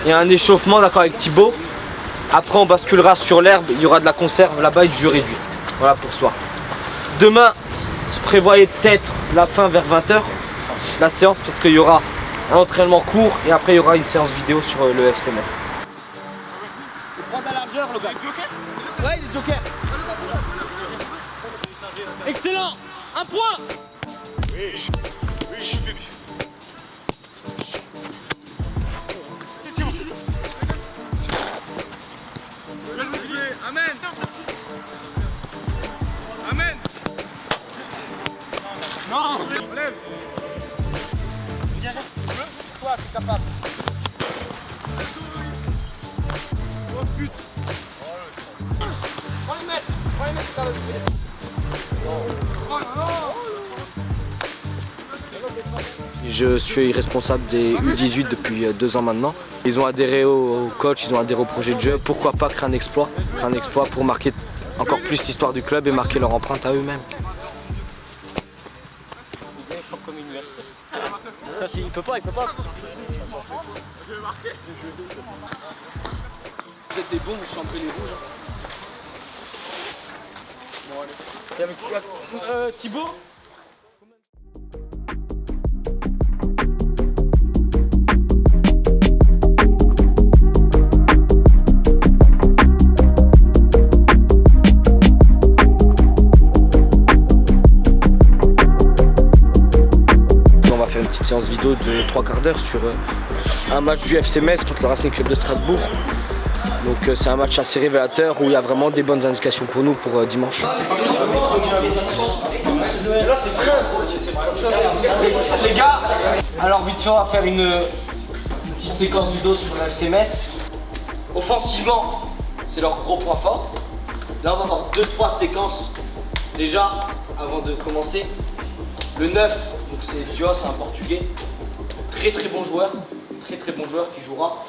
Il y a un échauffement, d'accord, avec Thibaut. Après on basculera sur l'herbe, il y aura de la conserve là-bas et du jeu réduit. Voilà pour ce soir. Demain, prévoyez peut-être la fin vers 20 h, la séance, parce qu'il y aura un entraînement court et après il y aura une séance vidéo sur le FCMS. Il prend de la largeur le gars. Ouais, il est joker. Excellent. Un point. Oui. Amen. Amen. Non. Relève. Toi, tu es capable. Oh putain. Prends les mettre dans le Je suis responsable des U18 depuis 2 ans maintenant. Ils ont adhéré au coach, ils ont adhéré au projet de jeu. Pourquoi pas créer un exploit pour marquer encore plus l'histoire du club et marquer leur empreinte à eux-mêmes. Il peut pas. Vous êtes des bons, vous champez les rouges. Bon, allez. Thibaut. Une petite séance vidéo de 3/4 d'heure sur un match du FCMS contre le Racing Club de Strasbourg. Donc c'est un match assez révélateur où il y a vraiment des bonnes indications pour nous pour dimanche. Les gars, alors vite fait on va faire une petite séquence vidéo sur le FCMS. Offensivement, c'est leur gros point fort. Là on va avoir 2-3 séquences déjà avant de commencer. Le 9, donc c'est Dios, c'est un portugais, très bon joueur qui jouera,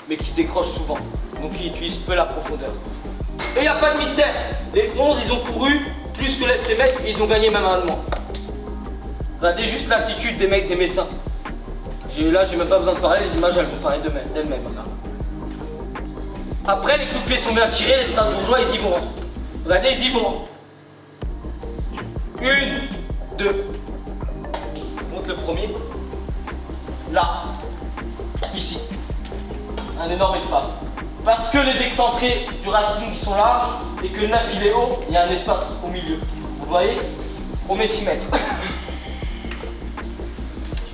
mais qui décroche souvent, donc il utilise peu la profondeur. Et il n'y a pas de mystère, les 11 ils ont couru plus que l'FCMS et ils ont gagné même un de moins. Regardez juste l'attitude des mecs des Messins. Là j'ai même pas besoin de parler, les images elles vous parlent d'elles-mêmes. Après les coups de pied sont bien tirés, les Strasbourgeois ils y vont. Regardez, ils y vont. 1, 2. Le premier, là, ici, un énorme espace. Parce que les excentrés du Racing ils sont larges et que le 9 il est haut, il y a un espace au milieu. Vous voyez? Premier 6 mètres.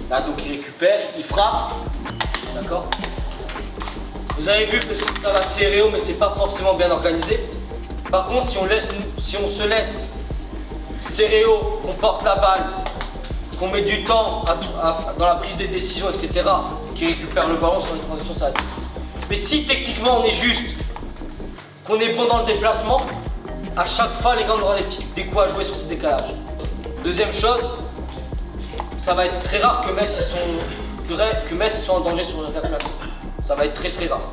Là donc il récupère, il frappe. D'accord? Vous avez vu que ça va serrer haut mais c'est pas forcément bien organisé. Par contre si on se laisse serrer haut, qu'on porte la balle, qu'on met du temps dans la prise des décisions, etc., qui récupère le ballon sur les transitions, ça va être vite. Mais si techniquement on est juste, qu'on est bon dans le déplacement, à chaque fois les gars on aura des coups à jouer sur ces décalages. Deuxième chose, ça va être très rare que Metz soit en danger sur l'attaque placée. Ça va être très rare.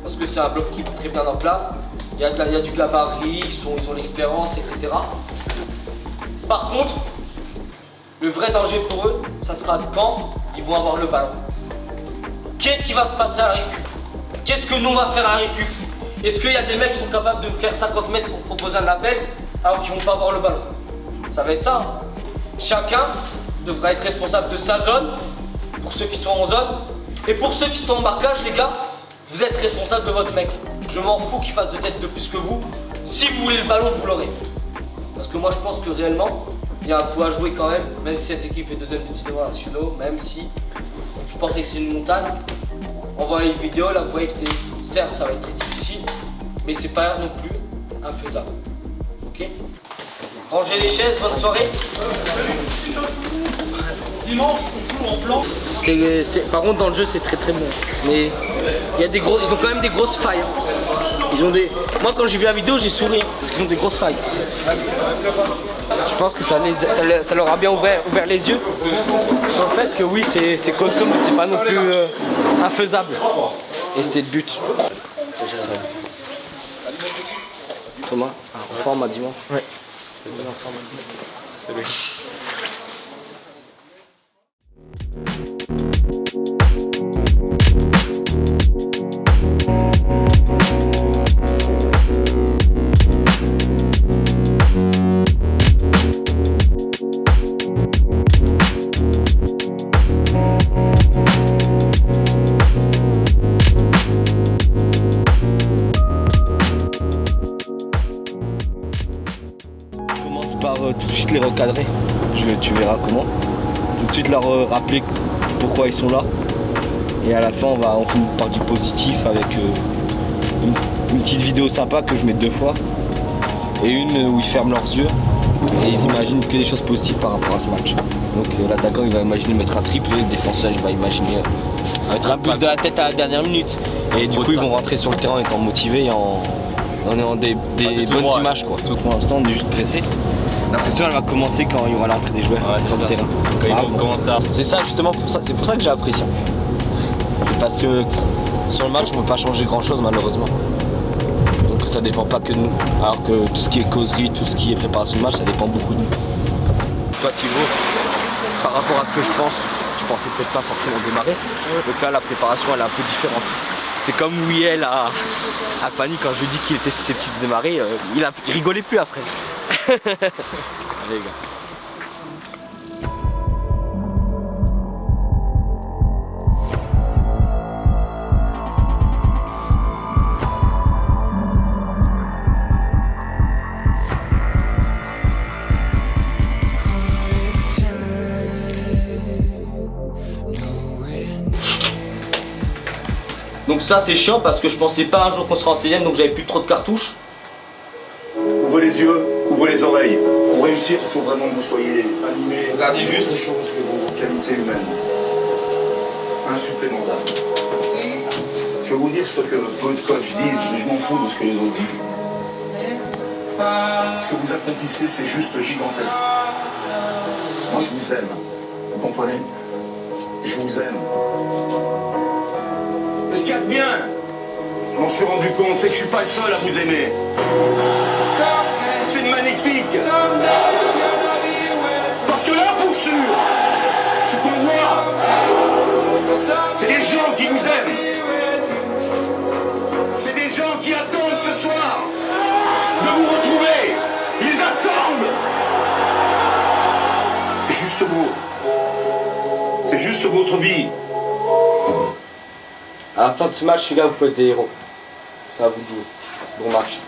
Parce que c'est un bloc qui est très bien en place, il y a du gabarit, ils ont l'expérience, etc. Par contre, le vrai danger pour eux, ça sera quand ils vont avoir le ballon. Qu'est-ce qui va se passer à la récup? Qu'est-ce que nous on va faire à la récup? Est-ce qu'il y a des mecs qui sont capables de faire 50 mètres pour proposer un appel alors qu'ils vont pas avoir le ballon? Ça va être ça. Hein. Chacun devra être responsable de sa zone, pour ceux qui sont en zone. Et pour ceux qui sont en marquage, les gars, vous êtes responsable de votre mec. Je m'en fous qu'il fasse de tête de plus que vous. Si vous voulez le ballon, vous l'aurez. Parce que moi je pense que réellement, il y a un coup à jouer quand même si cette équipe est deuxième du 19 nationaux, même si vous pensez que c'est une montagne. On voit les vidéos, là vous voyez que certes ça va être très difficile, mais c'est pas non plus infaisable. Ok? Rangez les chaises, bonne soirée. Dimanche, on joue en plan. Par contre dans le jeu c'est très bon. Mais ils ont quand même des grosses failles. Moi quand j'ai vu la vidéo j'ai souri parce qu'ils ont des grosses failles. Je pense que ça leur a bien ouvert les yeux sur le fait que oui c'est costaud mais c'est pas non plus infaisable. Et c'était le but. Thomas, en forme à dimanche. Ouais. Salut. Salut. suite les recadrer. Tu verras comment. Tout de suite leur rappeler pourquoi ils sont là. Et à la fin, on finit par du positif avec une petite vidéo sympa que je mets 2 fois. Et une où ils ferment leurs yeux et ils imaginent que des choses positives par rapport à ce match. Donc l'attaquant il va imaginer mettre un triplé, le défenseur il va imaginer mettre un but de la tête à la dernière minute. Et du coup ils vont rentrer sur le terrain en étant motivés et en ayant des bonnes images quoi. Donc pour l'instant on est juste pressé. La pression elle va commencer quand il y aura l'entrée des joueurs sur le terrain. C'est ça justement, c'est pour ça que j'ai la pression. C'est parce que sur le match on ne peut pas changer grand chose malheureusement. Donc ça dépend pas que de nous. Alors que tout ce qui est causerie, tout ce qui est préparation de match, ça dépend beaucoup de nous. Toi Thibaut, par rapport à ce que je pense, tu pensais peut-être pas forcément démarrer. Donc là la préparation elle est un peu différente. C'est comme Wiel à Pani quand je lui ai dit qu'il était susceptible de démarrer, il rigolait plus après. Allez les gars. Donc ça c'est chiant parce que je pensais pas un jour qu'on serait en 16ème, donc j'avais plus trop de cartouches. Ouvrez les yeux, ouvrez les oreilles. Pour réussir, il faut vraiment que vous soyez animés. Regardez juste. Autre chose que vos qualités humaines. Un supplément d'âme. Je vais vous dire ce que peu de coachs disent, mais je m'en fous de ce que les autres disent. Ce que vous accomplissez, c'est juste gigantesque. Moi, je vous aime. Vous comprenez? Je vous aime. Mais ce qu'il y a de bien, je m'en suis rendu compte, c'est que je suis pas le seul à vous aimer. C'est magnifique. Parce que là, pour sûr, ce qu'on voit, c'est des gens qui vous aiment. C'est des gens qui attendent ce soir de vous retrouver. Ils attendent. C'est juste beau. C'est juste votre vie. À la fin de ce match, les gars, vous pouvez être des héros. C'est à vous de jouer. Bon match.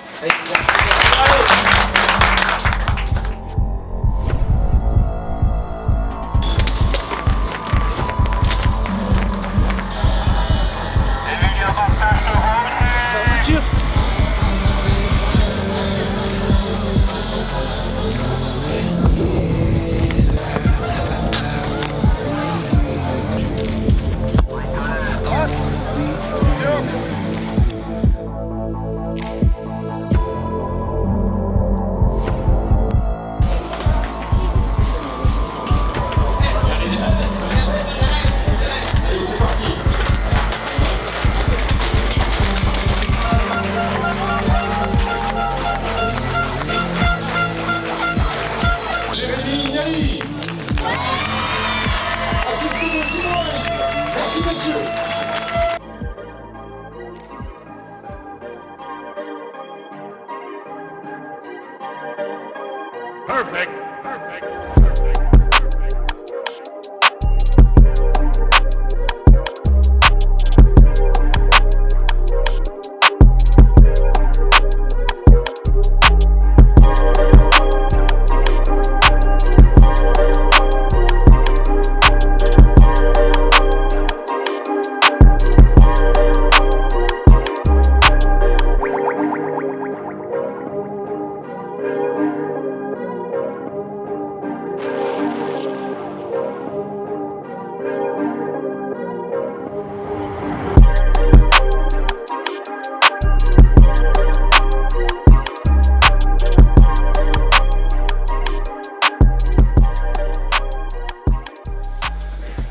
Perfect. Perfect.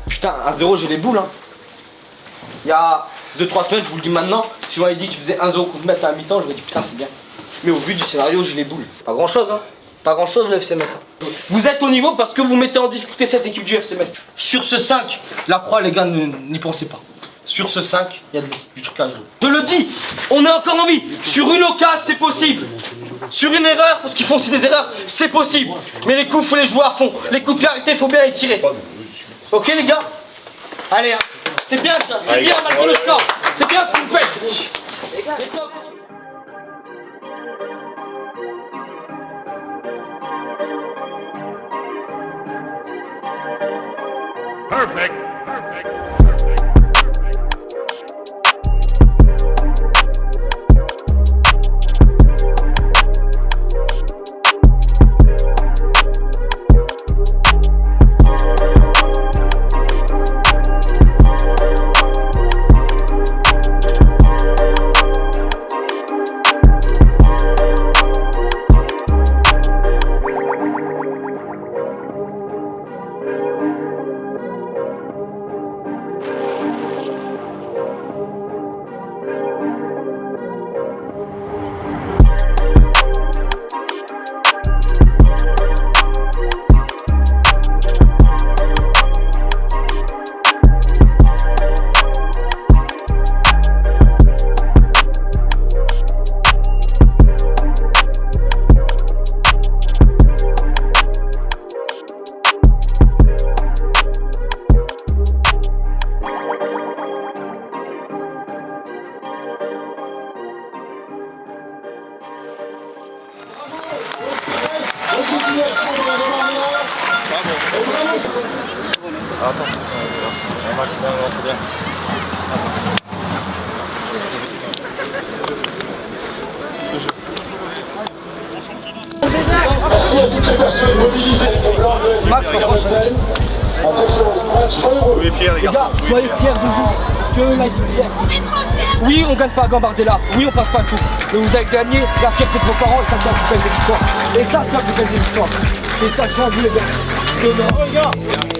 Putain, 1-0, j'ai les boules, hein. Il y a 2-3 semaines, je vous le dis maintenant, si je m'avais dit que tu faisais 1-0 contre Metz à la mi-temps, j'aurais dit putain, c'est bien. Mais au vu du scénario, j'ai les boules. Pas grand chose, hein. Pas grand chose, le FC Metz. Vous êtes au niveau parce que vous mettez en difficulté cette équipe du FC Metz. Sur ce 5, la croix, les gars, n'y pensez pas. Sur ce 5, il y a du truc à jouer. Je le dis, on est encore en vie. Sur une occasion, c'est possible. Sur une erreur, parce qu'ils font aussi des erreurs, c'est possible. Mais les coups, faut les jouer à fond. Les coups de pied arrêtés, faut bien les tirer. Ok les gars? Allez, hein. C'est bien ça, c'est bien malgré le score. C'est bien ce que vous faites. Perfect. Perfect. Merci à toutes les personnes mobilisées pour l'Arlez Max, en concernant ce match. Soyez fiers, les les gars, soyez fiers de vous, parce que là ils sont fiers. Oui, on gagne pas à Gambardella, oui, on passe pas le tour, mais vous avez gagné la fierté de vos parents et ça, c'est un plus belle des victoires. Et ça, c'est un plus belle des victoires. C'est ça, je suis à vous, les gars.